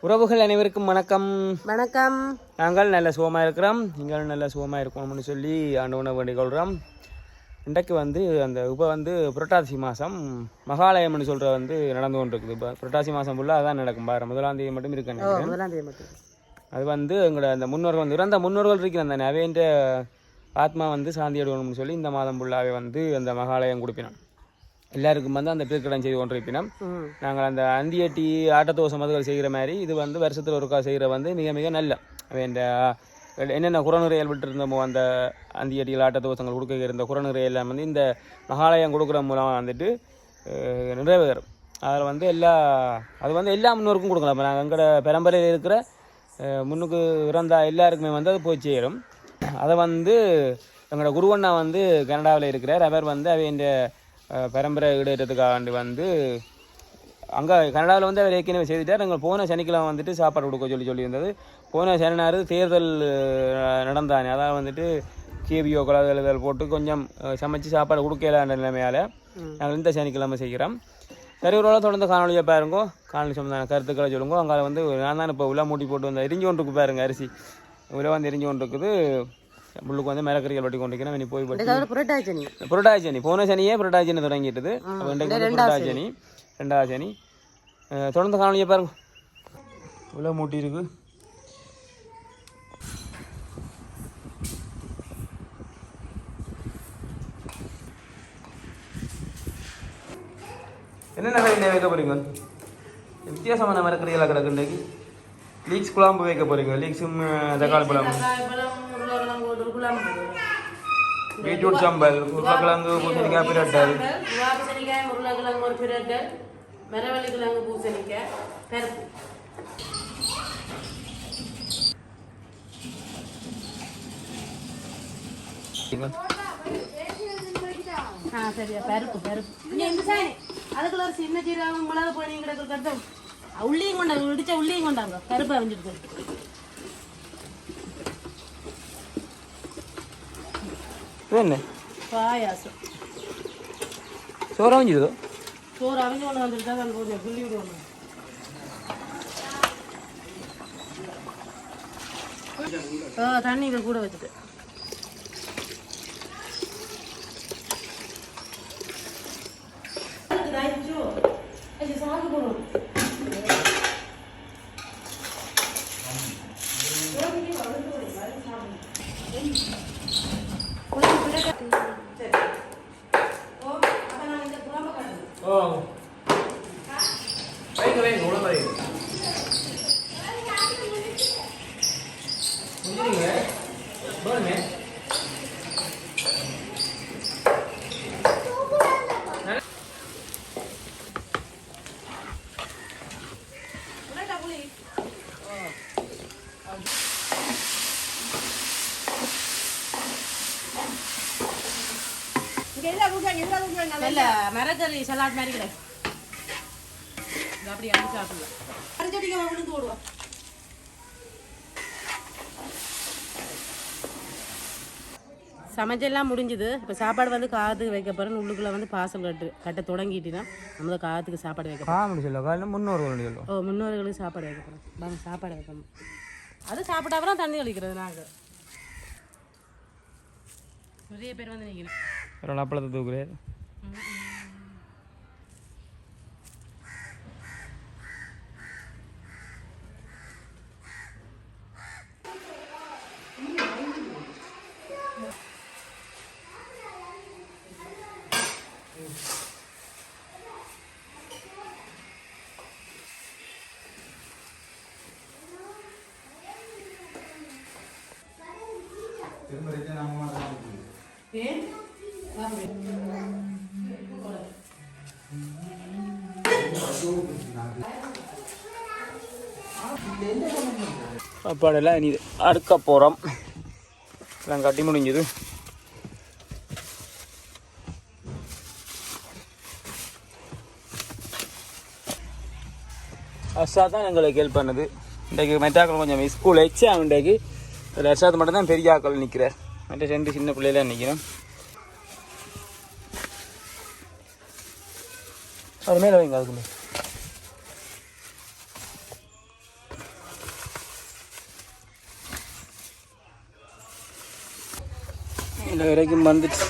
உறவுகள் அனைவருக்கும் வணக்கம். வணக்கம். நாங்கள் நல்ல சுகமாக இருக்கிறோம், நீங்கள் நல்ல சுகமாக இருக்கணும்னு சொல்லி ஆண்டவனை வேண்டிக் கொள்கிறோம். இன்றைக்கு அந்த இப்போ புரட்டாசி மாதம் மகாலயம்னு சொல்கிற நடந்து கொண்டு இருக்குது. இப்போ புரட்டாசி மாதம் ஃபுல்லாக அதான் நடக்கும். 1ஆம் தேதி மட்டும் இருக்கு. 1ஆம் தேதி மட்டும். அது எங்களோட அந்த முன்னோர்கள் இறந்த முன்னோர்கள் இருக்கிற அந்த அவைன்ற ஆத்மா சாந்தி அடையணும்னு சொல்லி இந்த மாதம் ஃபுல்லாகவே அந்த மகாலயம் கொடுப்பினோம். எல்லாருக்கும் அந்த திருக்கடன் செய்து கொண்டிருப்பினோம். நாங்கள் அந்த அந்தியட்டி ஆட்டத்தோசை மதுகள் செய்கிற மாதிரி இது வருஷத்தில் ஒருக்கா செய்கிற மிக மிக நல்ல இந்த என்னென்ன குறநிறையல் விட்டு இருந்தோமோ அந்த அந்தியட்டிகள் ஆட்டத்தோசங்கள் கொடுக்க இருந்த குறநிறையெல்லாம் இந்த மகாலயம் கொடுக்குற மூலம் நிறைவேறும். அதில் அது எல்லா முன்னோருக்கும் கொடுக்கலாம். இப்போ நாங்கள் எங்களோட பரம்பரையில் இருக்கிற முன்னுக்கு இறந்த எல்லாருக்குமே அது போய் சேரும். அதை எங்களோட குருவண்ணா கனடாவில் இருக்கிறார். அவர் அவைய பரம்பரை ஈடேற்றத்துக்காக அங்கே கனடாவில் அவர் ஏற்கனவே செய்துட்டார். நாங்கள் போன சனிக்கிழமை சாப்பாடு கொடுக்க சொல்லியிருந்தது. போன சனினார் தேர்தல் நடந்தானே, அதாவது கேபிஓ கலதல் போட்டு கொஞ்சம் சமைச்சு சாப்பாடு கொடுக்கலான்ற நிலைமையால் நாங்கள் இந்த சனிக்கிழமை செய்கிறோம். சரி, ஒரு தொடர்ந்து காணொலியை பாருங்கோ. காணொலி சம்பந்தமான கருத்துக்களை சொல்லுங்க. அங்கே நான் தான் இப்போ உலா மூட்டி போட்டு எரிஞ்சு கொண்டு இருக்கு பாருங்க. அரிசி உல எரிஞ்சு கொண்டு இருக்குது. முள்ளுக்கு மிளகறிகள் வட்டி கொண்டிருக்கிறேன். இனி போய் புரட்டாசி சனி போன சனியே புரட்டாசி சனி தொடங்கிட்டுது. புரட்டாசி சனி 2ஆவது சனி. தொடர்ந்து காணொலியை பாருங்க. உள்ள மூட்டி இருக்கு. என்னென்ன வைக்க போறீங்க? வித்தியாசமான மரக்கறியெல்லாம் கிடக்கு. இன்றைக்கு லீக்ஸ் குழம்பு வைக்க போறீங்க. லீக்ஸும் தக்காளி பழம், பீட்ரூட் சம்பல், உருளைக்கிழங்கு பூசணிக்காய் பிரட்டல், உருளைக்கிழங்கு ஒரு பிரட்டல், மரவள்ளி கிழங்கு பூசணிக்காய் பருப்பு. சரியா பருப்பு அதுக்குள்ள ஒரு சின்ன சீரகம் மிளகு போனீங்க கிடக்கு கட்டும். உள்ளியும் கொண்டாங்க, இடிச்ச உள்ளியும் கொண்டாங்க. பருப்பு அரைஞ்சிட்டு என்ன பாயாசம். சோறு அவிஞ்சுதோ? சோறு அவிஞ்சு கொண்டு வந்துட்டு தான் கொஞ்சம் புள்ளி விடுவோம். தண்ணி இதை கூட வச்சுட்டு சாப்பிட்டு போடுவோம். மரக்கறி சலாட் மாதிரி கிடையாது. அப்படி அடிச்சு சாப்பிடலாம். அரைச்சடிக்க விழுந்து போடுவோம். சமைச்செல்லாம் முடிஞ்சுது. இப்போ சாப்பாடு காத்துக்கு வைக்க போகிறேன். உள்ளுக்குள்ளே பாசல் கட்ட தொடங்கிட்டுனா நம்ம காத்துக்கு சாப்பாடு வைக்க போகிறோம். முன்னோர்களுக்கு சாப்பாடு வைக்க போகிறோம். வாங்க சாப்பாடு வைக்கணும். அது சாப்பிட்டா அப்புறம் தண்ணி கழிக்கிறது. நாங்கள் நிறைய பேர் நிற்கிறேன். அப்பளத்தை தூக்குறேன். சாப்பாடெல்லாம் இனி அடுக்க போகிறோம். எல்லாம் கட்டி முடிஞ்சது. அர்ஷா தான் எங்களுக்கு ஹெல்ப் பண்ணுது. இன்றைக்கு மெட்டாக்கள் கொஞ்சம் ஸ்கூல் எக்ஸாம். இன்றைக்கு அர்ஷாத் மட்டும்தான் பெரிய ஆக்கள் நிற்கிறார். மற்ற 2 சின்ன பிள்ளைலாம் நிற்கிறேன். அது மேலே வைங்க. அதுக்குள்ளே இந்த வரைக்கும் வந்துட்டு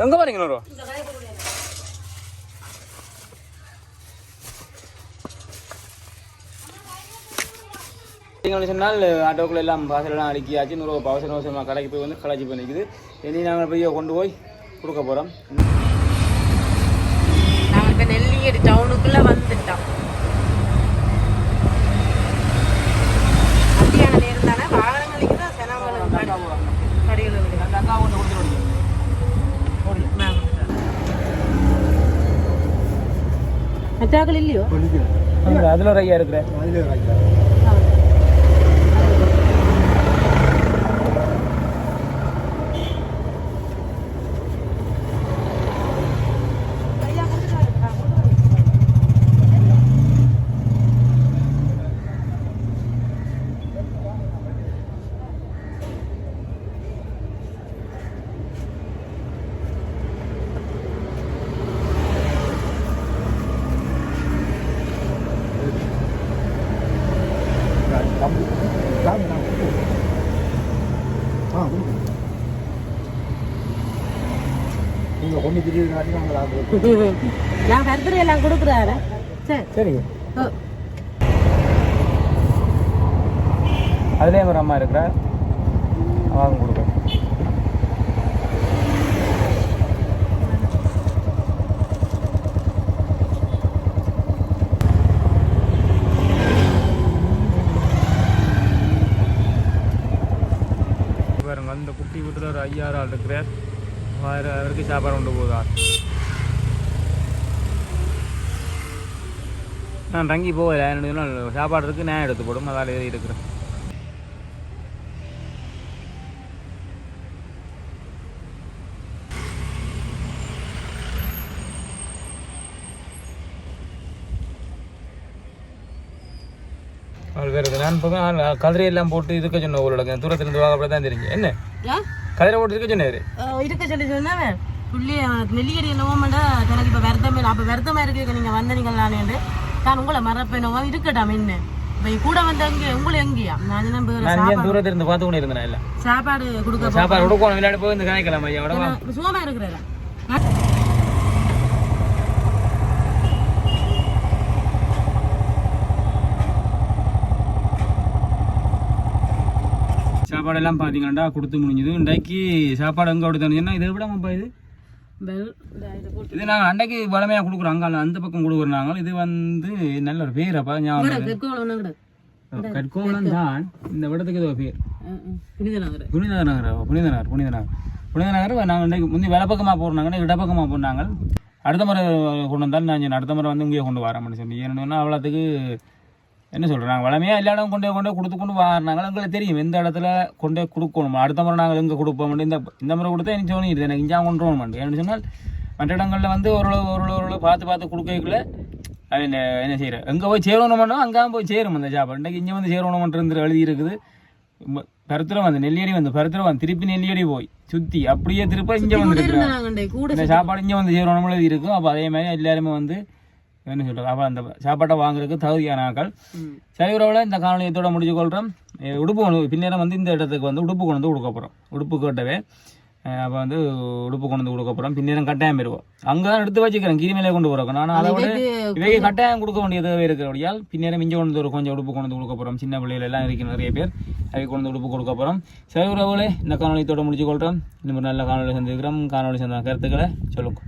எங்கே பாருங்க நூறு சொன்னால் ஆட்டோக்குள்ள எல்லாம் பாசலாம் அடுக்கியாச்சு நூறு அவசர அவசரமாக கடைக்கு போய் வந்து களைச்சி போய் நிற்குது இனி நாங்கள் போய் கொண்டு போய் கொடுக்க போகிறோம். நாங்கள் இப்போ நெல்லியடி டவுனுக்குள்ளே வந்துட்டோம். மத்தியான நேரம் தானே வாகனங்களுக்கு தான் செனாமலம் கடையில் அக்கா கொண்டு கொடுத்துருவோம். மச்சாக்கள் இல்லையோ அதில் ஒரு ஐயா இருக்கிறேன். நான் கருத்துரை எல்லாம் கொடுக்குறாரு. சரி சரிங்க. அதுலேயே ஒரு அம்மா இருக்கிறா அவங்க கொடுக்க பாருங்க. அந்த குட்டி வீட்டில் ஒரு 5000 ஆள் இருக்கிறார். அவருக்கு சாப்பாடு கொண்டு போகுதார். நான் தங்கி போகல, என்னோட சாப்பாடு இருக்குது, நான் எடுத்து போடும் அதால் ஏறி இருக்கிறேன். அவள் வேறு நான் இப்போ கதிரையெல்லாம் போட்டு இருக்க சொன்ன உங்களோட தூரத்திலிருந்து வாங்க அப்படி தான் தெரிஞ்சு என்ன கதிரை போட்டு இருக்க சொன்னாரு. இருக்க சொல்லி சொன்னேன் புள்ளி நெல்லியடி என்னவோமாண்டா எனக்கு இப்போ வருத்தமே அப்போ வருத்தமாக இருக்கு நீங்கள் வந்தீங்கள் நானே நான் உங்களை மறப்பேனவா இருக்கட்டாம் என்ன இப்போ கூட வந்து அங்கே உங்களை எங்கேயா நான் தூரத்தில் இருந்து பார்த்து கொண்டு இருந்தேன். இல்லை சாப்பாடு கொடுக்க சாப்பாடு கொடுக்கணும் விளையாட போய் இந்த காய்க்கலாம் ஐயா சுகமாக இருக்கிறதா சாப்பாடெல்லாம் பார்த்தீங்கன்னா கொடுத்து முடிஞ்சது. இன்றைக்கு சாப்பாடு எங்கே அப்படி தந்துச்சுன்னா இதை விடாமப்பா இது இது நாங்கள் அன்றைக்கு வளமையாக கொடுக்குறோம். அங்கே அந்த பக்கம் கொடுக்குறாங்க. இது வந்து நல்ல ஒரு பேர் அப்பா ஞாபகம் கற்கோவளம் தான் இந்த இடத்துக்கு ஏதோ பேர் புனித நகர். புனித நகர் நாங்கள் இன்றைக்கு முந்தைய வேலை பக்கமாக போடுறாங்க, இடப்பக்கமாக போனாங்க. அடுத்த முறை கொண்டு வந்தாலும் நான் அடுத்த முறை வந்து இங்கேயே கொண்டு வரோம்னு சொல்லி ஏன்னா அவ்வளோத்துக்கு என்ன சொல்கிறாங்க வளமையாக எல்லா இடம் கொண்டு கொடுத்து கொண்டு வராங்க. எங்களுக்கு தெரியும் எந்த இடத்துல கொண்டே கொடுக்கணும். அடுத்த முறை நாங்கள் எங்கே கொடுப்போம் இந்த முறை கொடுத்தா எனக்கு தோணிடுது எனக்கு இங்கே கொண்டு வரணும். ஏன்னு சொன்னால் மற்ற இடங்களில் வந்து ஓரளவு பார்த்து கொடுக்கல அது என்ன செய்கிறேன் எங்கே போய் சேரணுமோ அங்கே போய் சேரும் அந்த சாப்பாடு. இன்றைக்கு இங்கே வந்து சேரணுமன்ற எழுதி இருக்குது. பருத்திரம் வந்து நெல்லியடி வந்து பருத்திரம் வந்து திருப்பி நெல்லியடி போய் சுற்றி அப்படியே திருப்ப இங்கே வந்து இந்த சாப்பாடு இங்கே வந்து சேரணும் எழுதி இருக்கும். அப்போ அதே மாதிரி எல்லாருமே வந்து என்ன சொல்கிறது அப்போ அந்த சாப்பாட்டை வாங்குறதுக்கு தகுதியான ஆக்கள். சரி உறவில் இந்த காணொலியத்தோடு முடிச்சு கொள்கிறோம். உடுப்பு கொண்டு பின்னேரம் வந்து இந்த இடத்துக்கு வந்து உடுப்பு கொண்டு வந்து கொடுக்க போகிறோம். உடுப்பு கேட்டவே அப்போ வந்து உடுப்பு கொண்டு வந்து கொடுக்க போகிறோம். பின்னேரம் கட்டாயம் பெறுவோம். அங்கே தான் எடுத்து வச்சுக்கிறேன் கிரிமையிலே கொண்டு போகிறோம். ஆனால் அதை விட இவைக்கு கட்டாயம் கொடுக்க வேண்டிய தேவை இருக்கிறபடியால் பின்னேரம் இங்கே கொண்டு ஒரு கொஞ்சம் உடுப்பு கொண்டு வந்து கொடுக்க போகிறோம். சின்ன பிள்ளைகள் எல்லாம் இருக்கு நிறைய பேர் அவை கொண்டு வந்து உடுப்பு கொடுக்க போகிறோம். சரி உறவுகளே இந்த காணொலியத்தோடு முடிச்சு கொள்கிறோம். இன்னும் நல்ல காணொலி சந்திக்கிறோம். காணொலி சந்த கருத்துக்களை சொல்லுங்க.